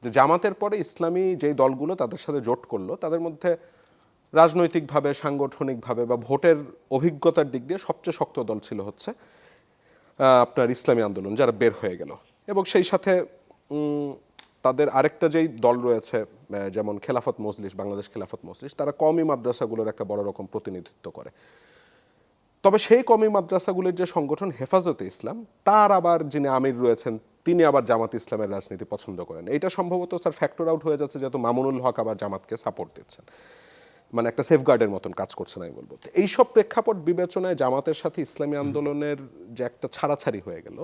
যে জামাতের পরে ইসলামী যেই দলগুলো তাদের সাথে জোট করলো তাদের মধ্যে রাজনৈতিকভাবে, সাংগঠনিকভাবে বা ভোটের অভিজ্ঞতার দিক দিয়ে সবচেয়ে শক্ত দল ছিল হচ্ছে আপনার ইসলামী আন্দোলন, যারা বের হয়ে গেল। এবং সেই সাথে তাদের আরেকটা যেই দল রয়েছে যেমন খেলাফত মজলিস, বাংলাদেশ খেলাফত মজলিস, তারা কওমি মাদ্রাসাগুলোর একটা বড় রকম প্রতিনিধিত্ব করে। তবে সেই কওমি মাদ্রাসাগুলির যে সংগঠন হেফাজতে ইসলাম, তার আবার যিনি আমির রয়েছেন তিনি আবার জামাত ইসলামের রাজনীতি পছন্দ করেন। এইটা সম্ভবত স্যার ফ্যাক্টর আউট হয়ে যাচ্ছে যেহেতু মামুনুল হক আবার জামাতকে সাপোর্ট দিচ্ছেন, মানে একটা সেফগার্ডের মতন কাজ করছে না আমি বলবো। এইসব প্রেক্ষাপট বিবেচনায় জামাতের সাথে ইসলামী আন্দোলনের যে একটা ছাড়াছাড়ি হয়ে গেল,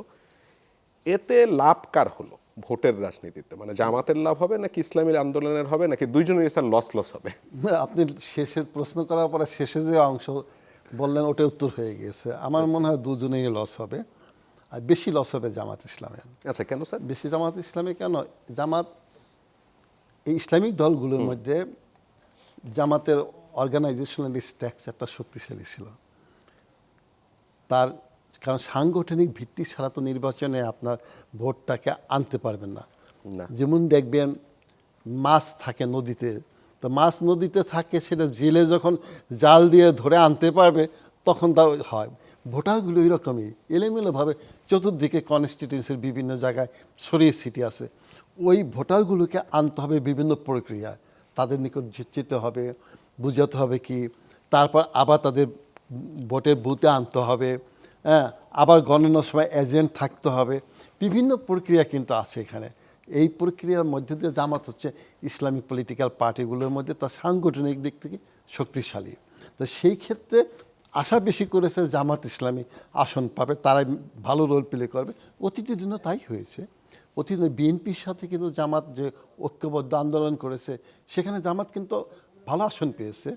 এতে লাভ কার হলো ভোটের রাজনীতিতে? মানে জামাতের লাভ হবে নাকি ইসলামী আন্দোলনের হবে নাকি দুইজনের স্যার লস হবে? আপনি শেষে প্রশ্ন করার পরে শেষে যে অংশ বললেন ওটা উত্তর হয়ে গিয়েছে। আমার মনে হয় দুজনেই লস হবে, আর বেশি লস হবে জামাত ইসলামের। আচ্ছা, কেন স্যার বেশি জামাত ইসলামে কেন? জামাত এই ইসলামিক দলগুলোর মধ্যে জামাতের অর্গানাইজেশনাল স্ট্রাকচারটা শক্তিশালী ছিল। তার কারণ সাংগঠনিক ভিত্তি ছাড়া তো নির্বাচনে আপনার ভোটটাকে আনতে পারবেন না। যেমন দেখবেন মাছ থাকে নদীতে, তো মাছ নদীতে থাকে, সেটা জেলে যখন জাল দিয়ে ধরে আনতে পারবে তখন তা হয়। ভোটারগুলো এরকমই এলোমেলোভাবে চতুর্দিকে কনস্টিটিউন্সির বিভিন্ন জায়গায় ছড়িয়ে ছিটিয়ে আছে। ওই ভোটারগুলোকে আনতে হবে বিভিন্ন প্রক্রিয়ায়, তাদের নিকট যেতে হবে, বুঝাতে হবে কি, তারপর আবার তাদের ভোটের বুথে আনতে হবে, হ্যাঁ, আবার গণনার সময় এজেন্ট থাকতে হবে। বিভিন্ন প্রক্রিয়া কিন্তু আছে এখানে। এই প্রক্রিয়ার মধ্যে দিয়ে জামাত হচ্ছে ইসলামিক পলিটিক্যাল পার্টিগুলোর মধ্যে তার সাংগঠনিক দিক থেকে শক্তিশালী। তো সেই ক্ষেত্রে আশা বেশি করেছে জামাত ইসলামী আসন পাবে, তারাই ভালো রোল প্লে করবে। অতীতের দিনও তাই হয়েছে। অতীত বিএনপির সাথে কিন্তু জামাত যে ঐক্যবদ্ধ আন্দোলন করেছে, সেখানে জামাত কিন্তু ভালো আসন পেয়েছে।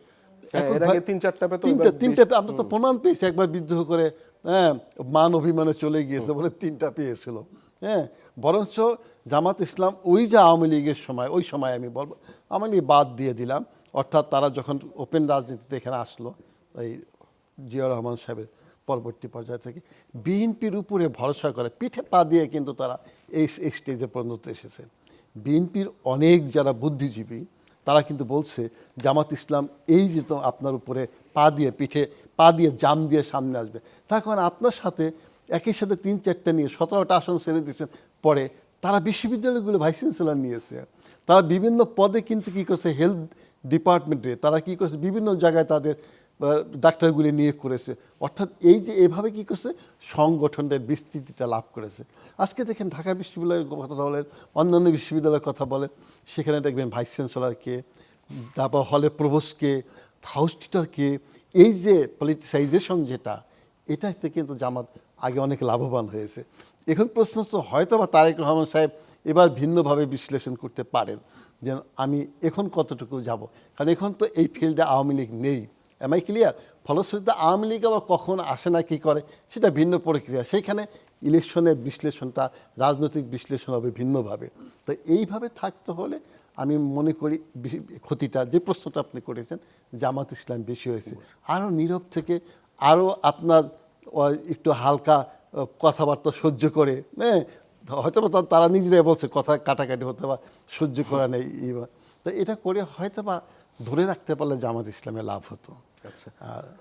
তিনটা আমরা তো প্রমাণ পেয়েছি, একবার বিদ্রোহ করে, হ্যাঁ, মান অভিমানে চলে গিয়েছে বলে 3টা পেয়েছিল। হ্যাঁ, বরঞ্চ জামাত ইসলাম ওই যে আওয়ামী লীগের সময়, ওই সময় আমি বলবো আওয়ামী লীগ বাদ দিয়ে দিলাম, অর্থাৎ তারা যখন ওপেন রাজনীতিতে এখানে আসলো, এই জিয়াউর রহমান সাহেবের পরবর্তী পর্যায় থেকে বিএনপির উপরে ভরসা করে পিঠে পা দিয়ে কিন্তু তারা এই স্টেজে পর্যন্ত এসেছে। বিএনপির অনেক যারা বুদ্ধিজীবী তারা কিন্তু বলছে জামাত ইসলাম এই যে তো আপনার উপরে পা দিয়ে, পিঠে পা দিয়ে জাম দিয়ে সামনে আসবে, তখন আপনার সাথে একই সাথে 3-4টা নিয়ে 17টা আসন ছেড়ে দিয়েছেন। পরে তারা বিশ্ববিদ্যালয়গুলো ভাইস চ্যান্সেলর নিয়েছে, তারা বিভিন্ন পদে কিন্তু কী করছে, হেলথ ডিপার্টমেন্টে তারা কী করছে, বিভিন্ন জায়গায় তাদের ডাক্তারগুলি নিয়োগ করেছে। অর্থাৎ এই যে এভাবে কী করছে, সংগঠনের বিস্তৃতিটা লাভ করেছে। আজকে দেখেন ঢাকা বিশ্ববিদ্যালয়ের কথা বলেন, অন্যান্য বিশ্ববিদ্যালয়ের কথা বলেন, সেখানে দেখবেন ভাইস চ্যান্সেলরকে, তারপর হলের প্রভোস্টকে, হাউস টিচারকে, এই যে পলিটিসাইজেশন যেটা, এটাতে কিন্তু জামাত আগে অনেক লাভবান হয়েছে। এখন প্রশ্ন হচ্ছে হয়তো বা তারেক রহমান সাহেব এবার ভিন্নভাবে বিশ্লেষণ করতে পারেন যে আমি এখন কতটুকু যাব, কারণ এখন তো এই ফিল্ডে আওয়ামী লীগ নেই। Am I clear? ফলশ্রুতিতে আওয়ামী লীগ আবার কখন আসে না কী করে সেটা ভিন্ন প্রক্রিয়া। সেইখানে ইলেকশনের বিশ্লেষণটা, রাজনৈতিক বিশ্লেষণ হবে ভিন্নভাবে। তো এইভাবে থাকতে হলে আমি মনে করি ক্ষতিটা, যে প্রশ্নটা আপনি করেছেন, জামাত ইসলাম বেশি হয়েছে। আরও নীরব থেকে, আরও আপনার একটু হালকা কথাবার্তা সহ্য করে, হ্যাঁ, হয়তো তারা নিজেরাই বলছে কথা কাটাকাটি হতে বা সহ্য করা নেই, তো এটা করে হয়তো বা ধরে রাখতে পারলে জামাত ইসলামে লাভ হতো। আচ্ছা,